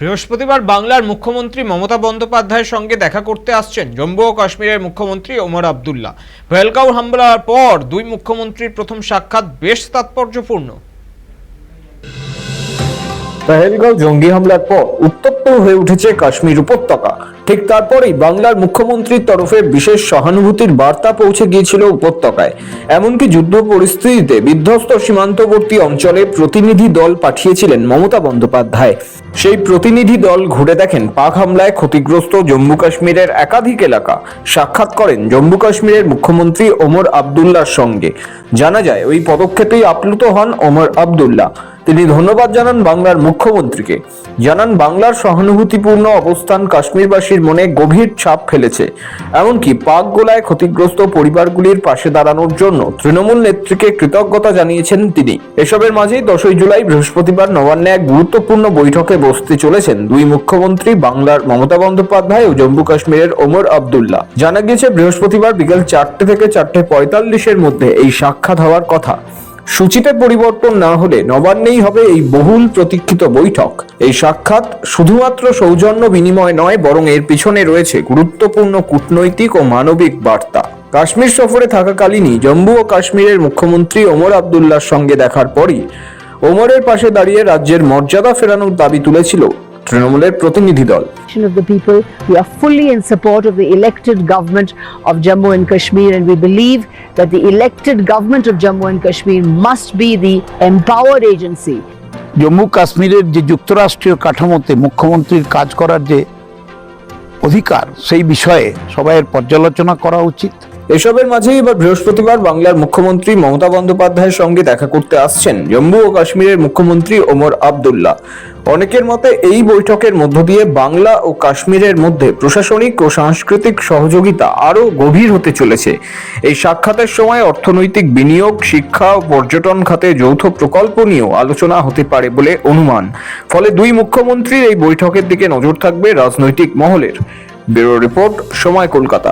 বৃহস্পতিবার বাংলার মুখ্যমন্ত্রী মমতা বন্দ্যোপাধ্যায়ের সঙ্গে দেখা করতে আসছেন জম্মু ও কাশ্মীরের মুখ্যমন্ত্রী ওমর আবদুল্লাহ। পেহেলগাঁও হামলার পর দুই মুখ্যমন্ত্রীর প্রথম সাক্ষাৎ বেশ তাৎপর্যপূর্ণ। পেহেলগাঁও জঙ্গি হামলার পর উত্তপ্ত হয়ে উঠেছে কাশ্মীর উপত্যকা। ঠিক তারপরেই বাংলার মুখ্যমন্ত্রীর তরফে বিশেষ সহানুভূতির বার্তা পৌঁছে গিয়েছিল উপত্যকায়। এমনকি যুদ্ধ পরিস্থিতিতে বিধ্বস্ত সীমান্তবর্তী অঞ্চলে প্রতিনিধি দল পাঠিয়েছিলেন মমতা বন্দ্যোপাধ্যায়। সেই প্রতিনিধি দল ঘুরে দেখেন পাক হামলায় ক্ষতিগ্রস্ত জম্মু কাশ্মীরের একাধিক এলাকা। সাক্ষাৎ করেন জম্মু কাশ্মীরের মুখ্যমন্ত্রী ওমর আবদুল্লাহর সঙ্গে। জানা যায় ওই পদক্ষেপেই আপ্লুত হন ওমর আবদুল্লাহ। তিনি ধন্যবাদ জানান বাংলার মুখ্যমন্ত্রীকে, জানান বাংলার সহানুভূতিপূর্ণ অবস্থান কাশ্মীরবাসীর মনে গভীর ছাপ ফেলেছে। এমনকি পাক গোলায় ক্ষতিগ্রস্ত পরিবারগুলির পাশে দাঁড়ানোর জন্য তৃণমূল নেত্রীকে কৃতজ্ঞতা জানিয়েছেন তিনি। এসবের মাঝেই 10 জুলাই বৃহস্পতিবার নবান্নে এক গুরুত্বপূর্ণ বৈঠকে বসতে চলেছেন দুই মুখ্যমন্ত্রী, বাংলার মমতা বন্দ্যোপাধ্যায় ও জম্মু কাশ্মীরের ওমর আবদুল্লাহ। জানা গিয়েছে বৃহস্পতিবার বিকেল 4টে থেকে 4:45-এর মধ্যে এই সাক্ষাৎ হওয়ার কথা। সূচিতে পরিবর্তন না হলে নবান্নেই হবে এই বহুল প্রতীক্ষিত বৈঠক। এই সাক্ষাৎ শুধুমাত্র সৌজন্য বিনিময় নয়, বরং এর পিছনে রয়েছে গুরুত্বপূর্ণ কূটনৈতিক ও মানবিক বার্তা। কাশ্মীর সফরে থাকাকালীনই জম্মু ও কাশ্মীরের মুখ্যমন্ত্রী ওমর আবদুল্লাহর সঙ্গে দেখার পরই ওমরের পাশে দাঁড়িয়ে রাজ্যের মর্যাদা ফেরানোর দাবি তুলেছিল তৃণমূলের প্রতিনিধি দল। Of the people, we are fully in support of the elected government of Jammu and Kashmir, and we believe that the elected government of Jammu and Kashmir must be the empowered agency. Jammu কাশ্মীরের যে যুক্তরাষ্ট্রীয় কাঠামোতে মুখ্যমন্ত্রীর কাজ করার যে অধিকার, সেই বিষয়ে সবাইয়ের পর্যালোচনা করা উচিত। এসবের মাঝেই এবার বৃহস্পতিবার বাংলার মুখ্যমন্ত্রী মমতা বন্দ্যোপাধ্যায়ের সঙ্গে দেখা করতে আসছেন জম্মু ও কাশ্মীরের মুখ্যমন্ত্রী ওমর আবদুল্লাহ। অনেকের মতে এই বৈঠকের মধ্য দিয়ে বাংলা ও কাশ্মীরের মধ্যে প্রশাসনিক ও সাংস্কৃতিক সহযোগিতা আরও গভীর হতে চলেছে। এই সাক্ষাতের সময় অর্থনৈতিক বিনিয়োগ, শিক্ষা ও পর্যটন খাতে যৌথ প্রকল্প নিয়েও আলোচনা হতে পারে বলে অনুমান। ফলে দুই মুখ্যমন্ত্রীর এই বৈঠকের দিকে নজর থাকবে রাজনৈতিক মহলের। ব্যুরো রিপোর্ট, সময়, কলকাতা।